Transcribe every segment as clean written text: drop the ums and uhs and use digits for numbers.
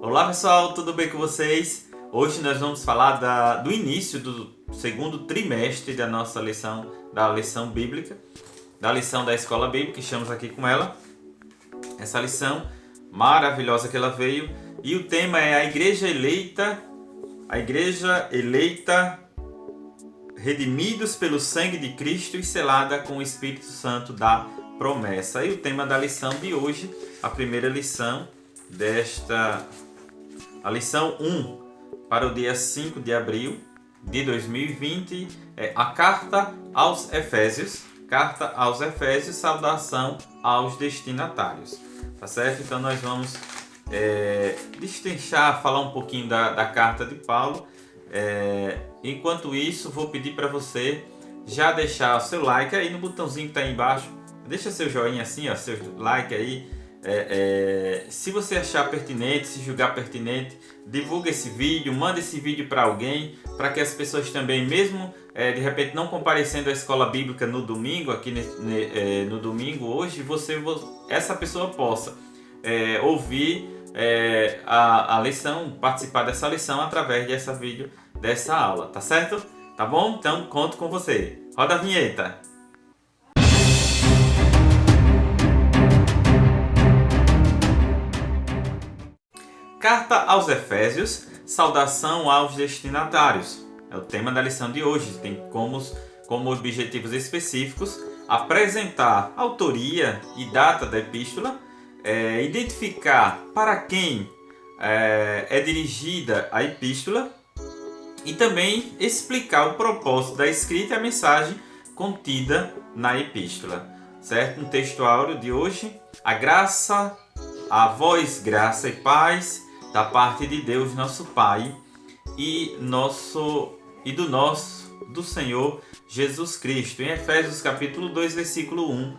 Olá pessoal, tudo bem com vocês? Hoje nós vamos falar do início do segundo trimestre da nossa lição, da lição bíblica, da lição da escola bíblica, que estamos aqui com ela. Essa lição maravilhosa que ela veio, e o tema é a igreja eleita, redimidos pelo sangue de Cristo e selada com o Espírito Santo da promessa. E o tema da lição de hoje, a primeira lição a lição 1 para o dia 5 de abril de 2020 é a Carta aos Efésios. Carta aos Efésios, saudação aos destinatários. Tá certo? Então nós vamos destrinchar, falar um pouquinho da carta de Paulo. Enquanto isso, vou pedir para você já deixar o seu like aí no botãozinho que está aí embaixo. Deixa seu joinha assim, ó, seu like aí. Se você achar pertinente, se julgar pertinente, divulga esse vídeo, manda esse vídeo para alguém, para que as pessoas também, mesmo de repente não comparecendo à escola bíblica no domingo, aqui no domingo hoje, essa pessoa possa ouvir a lição, participar dessa lição através dessa aula, tá certo? Tá bom? Então conto com você. Roda a vinheta. Carta aos Efésios, saudação aos destinatários. É o tema da lição de hoje. Tem como objetivos específicos apresentar a autoria e data da epístola, identificar para quem é dirigida a epístola e também explicar o propósito da escrita e a mensagem contida na epístola. Certo? No texto áureo de hoje, a vós graça e paz da parte de Deus, nosso Pai, e do Senhor Jesus Cristo. Em Efésios capítulo 2, versículo 1,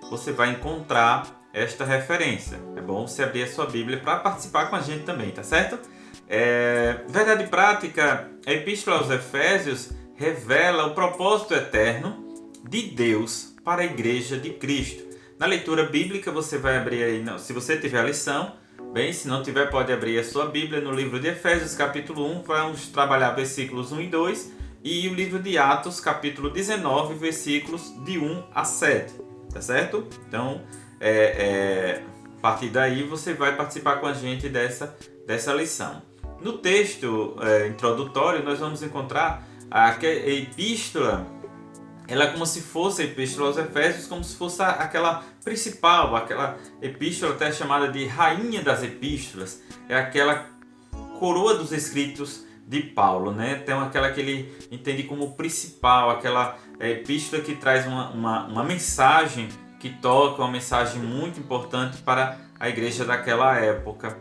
você vai encontrar esta referência. É bom você abrir a sua Bíblia para participar com a gente também, tá certo? Verdade prática, a Epístola aos Efésios revela o propósito eterno de Deus para a Igreja de Cristo. Na leitura bíblica, você vai abrir aí, se você tiver a lição, bem, se não tiver, pode abrir a sua Bíblia no livro de Efésios, capítulo 1, vamos trabalhar versículos 1 e 2, e o livro de Atos, capítulo 19, versículos de 1 a 7, tá certo? Então, a partir daí, você vai participar com a gente dessa lição. No texto introdutório, nós vamos encontrar a epístola. Ela é como se fosse a Epístola aos Efésios, como se fosse aquela principal, aquela epístola até chamada de Rainha das Epístolas. É aquela coroa dos escritos de Paulo, né? Então aquela que ele entende como principal, aquela epístola que traz uma mensagem que toca, uma mensagem muito importante para a igreja daquela época.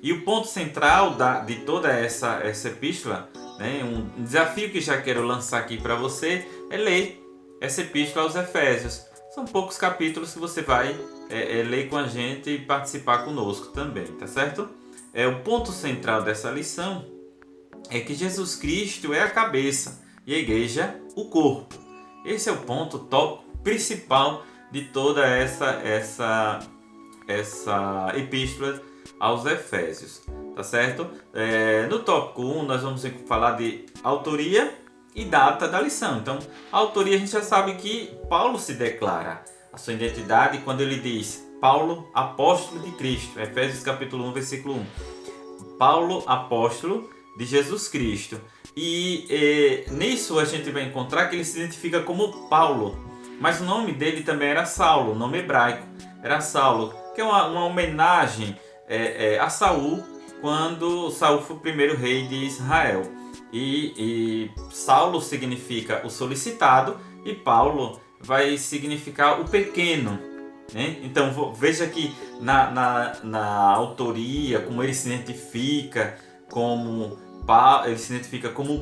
E o ponto central de toda essa epístola, né? Um desafio que já quero lançar aqui para você é ler essa epístola aos Efésios. São poucos capítulos que você vai ler com a gente e participar conosco também, tá certo? O ponto central dessa lição é que Jesus Cristo é a cabeça e a igreja o corpo. Esse é o ponto tópico principal de toda essa epístola aos Efésios, tá certo? No tópico 1 nós vamos falar de autoria e data da lição. Então, a autoria, a gente já sabe que Paulo se declara a sua identidade quando ele diz Paulo, apóstolo de Cristo. Efésios capítulo 1, versículo 1. Paulo, apóstolo de Jesus Cristo. E nisso a gente vai encontrar que ele se identifica como Paulo. Mas o nome dele também era Saulo, o nome hebraico era Saulo, que é uma homenagem a Saul, quando Saul foi o primeiro rei de Israel. E Saulo significa o solicitado e Paulo vai significar o pequeno, né? Então veja que na autoria, como ele se identifica como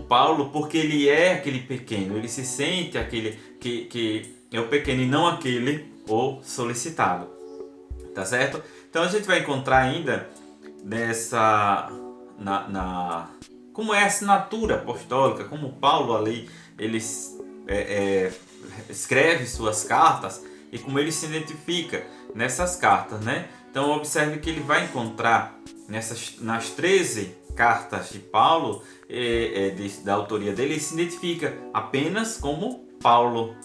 Paulo, porque ele é aquele pequeno, ele se sente aquele que é o pequeno e não aquele o solicitado, tá certo? Então a gente vai encontrar ainda como é a assinatura apostólica, como Paulo ali ele escreve suas cartas e como ele se identifica nessas cartas, né? Então observe que ele vai encontrar nas 13 cartas de Paulo, da autoria dele, ele se identifica apenas como Paulo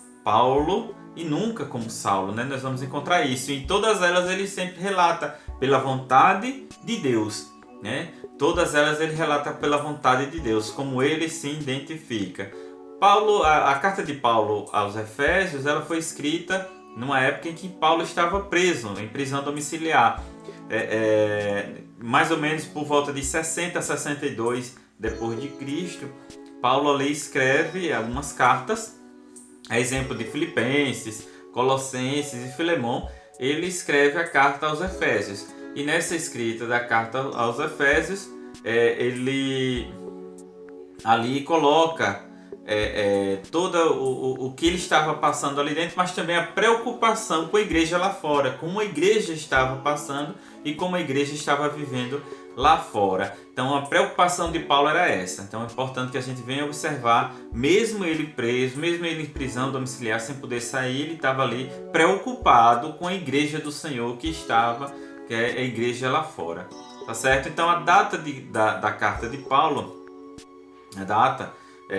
e nunca como Saulo, né? Nós vamos encontrar isso. Em todas elas ele sempre relata pela vontade de Deus, né? Todas elas ele relata pela vontade de Deus, como ele se identifica. A carta de Paulo aos Efésios, ela foi escrita numa época em que Paulo estava preso, em prisão domiciliar. Mais ou menos por volta de 60 a 62 depois de Cristo, Paulo ali escreve algumas cartas, a exemplo de Filipenses, Colossenses e Filemão. Ele escreve a carta aos Efésios, e nessa escrita da carta aos Efésios, ele ali coloca todo o que ele estava passando ali dentro, mas também a preocupação com a igreja lá fora, como a igreja estava passando e como a igreja estava vivendo lá fora. Então a preocupação de Paulo era essa. Então é importante que a gente venha observar, mesmo ele preso, mesmo ele em prisão domiciliar sem poder sair, ele estava ali preocupado com a igreja do Senhor que é a igreja lá fora. Tá certo? Então a data da carta de Paulo, a data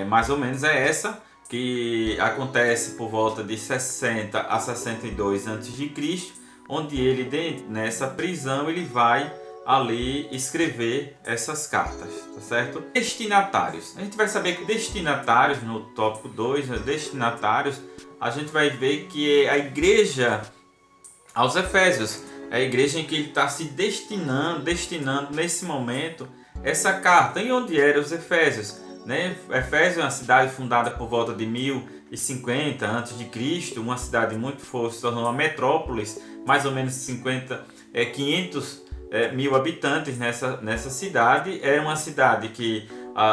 mais ou menos é essa, que acontece por volta de 60 a 62 a.C., onde ele, nessa prisão, ele vai ali escrever essas cartas, tá certo? Destinatários. A gente vai saber que destinatários, no tópico 2, destinatários, a gente vai ver que é a igreja aos Efésios, é a igreja em que ele está se destinando nesse momento essa carta. E onde eram os Efésios? Né? Efésio é uma cidade fundada por volta de 1050 a.C., uma cidade muito forte, se tornou uma metrópolis, mais ou menos 500 mil habitantes nessa cidade. É uma cidade que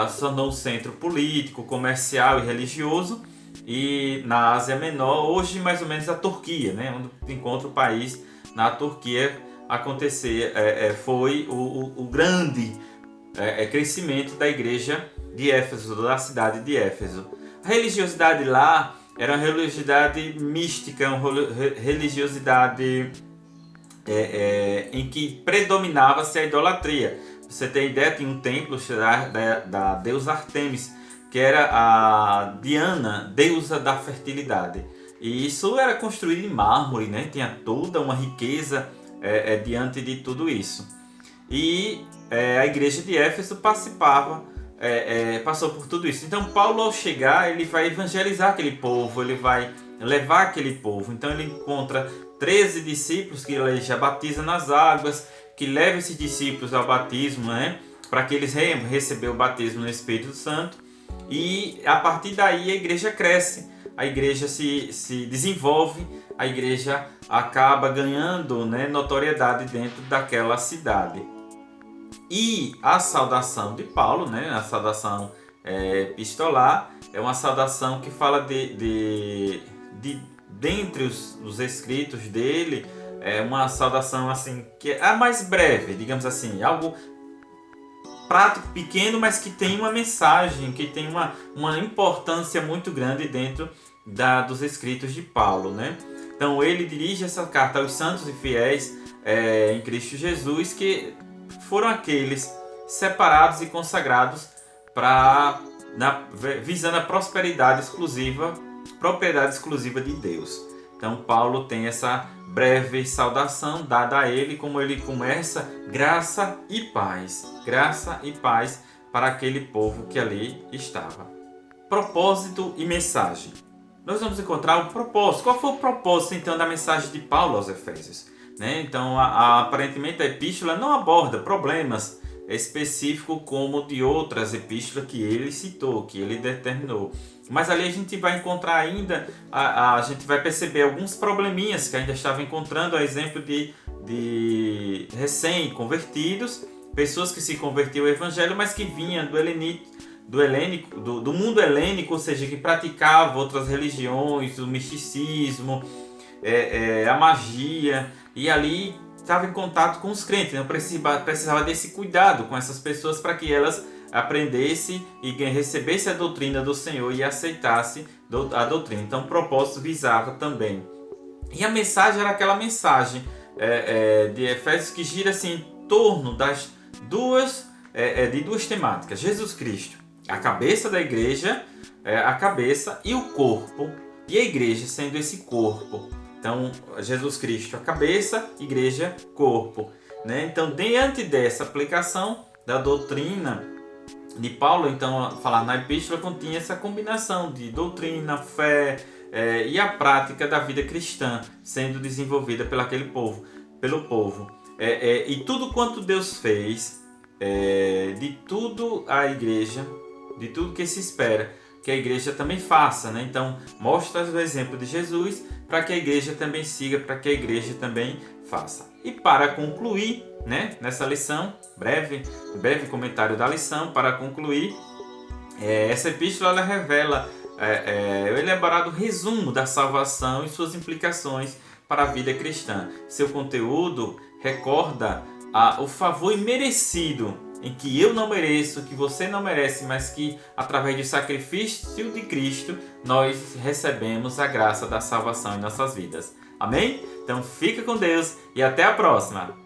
se tornou um centro político, comercial e religioso, e na Ásia Menor, hoje mais ou menos a Turquia, né? Onde encontra o país na Turquia, foi o grande crescimento da igreja de Éfeso, da cidade de Éfeso. A religiosidade lá era uma religiosidade mística, uma religiosidade em que predominava-se a idolatria. Você tem ideia, tinha um templo da deusa Artemis, que era a Diana, deusa da fertilidade. E isso era construído em mármore, né? Tinha toda uma riqueza diante de tudo isso. E a igreja de Éfeso passou por tudo isso. Então Paulo, ao chegar, ele vai evangelizar aquele povo, ele vai levar aquele povo. Então ele encontra 13 discípulos que ele já batiza nas águas, que leva esses discípulos ao batismo, né? Para que eles recebam o batismo no Espírito Santo. E a partir daí a igreja cresce, a igreja se desenvolve, a igreja acaba ganhando, né, notoriedade dentro daquela cidade. E a saudação de Paulo, né, a saudação epistolar, é uma saudação que fala dentre os escritos dele, é uma saudação assim, que é a mais breve, digamos assim, algo prático, pequeno, mas que tem uma mensagem, que tem uma importância muito grande dentro dos escritos de Paulo, né? Então ele dirige essa carta aos santos e fiéis em Cristo Jesus, que foram aqueles separados e consagrados visando a propriedade exclusiva de Deus. Então Paulo tem essa breve saudação dada a ele, como ele começa: graça e paz para aquele povo que ali estava. Propósito e mensagem. Nós vamos encontrar o propósito. Qual foi o propósito então da mensagem de Paulo aos Efésios? Né? Então aparentemente a epístola não aborda problemas específicos como de outras epístolas que ele citou, que ele determinou. Mas ali a gente vai encontrar ainda, a gente vai perceber alguns probleminhas que ainda estava encontrando, a exemplo de recém-convertidos, pessoas que se convertiam ao evangelho, mas que vinham do mundo helênico, ou seja, que praticavam outras religiões, o misticismo, a magia, e ali estava em contato com os crentes, né? Precisava desse cuidado com essas pessoas para que elas aprendessem e recebessem a doutrina do Senhor e aceitassem a doutrina. Então o propósito visava também. E a mensagem era aquela mensagem de Efésios que gira assim, em torno de duas temáticas. Jesus Cristo, a cabeça da igreja, a cabeça e o corpo, e a igreja sendo esse corpo. Então, Jesus Cristo, a cabeça, igreja, corpo, né? Então, diante dessa aplicação da doutrina de Paulo, então, falar na epístola continha essa combinação de doutrina, fé e a prática da vida cristã sendo desenvolvida pelo povo. E tudo quanto Deus fez, de tudo a igreja, de tudo que se espera, que a igreja também faça, né? Então, mostra o exemplo de Jesus para que a igreja também siga, para que a igreja também faça. E para concluir, né, nessa lição, breve comentário da lição, para concluir, essa epístola ela revela o elaborado resumo da salvação e suas implicações para a vida cristã. Seu conteúdo recorda o favor imerecido em que eu não mereço, que você não merece, mas que através do sacrifício de Cristo nós recebemos a graça da salvação em nossas vidas. Amém? Então fica com Deus e até a próxima!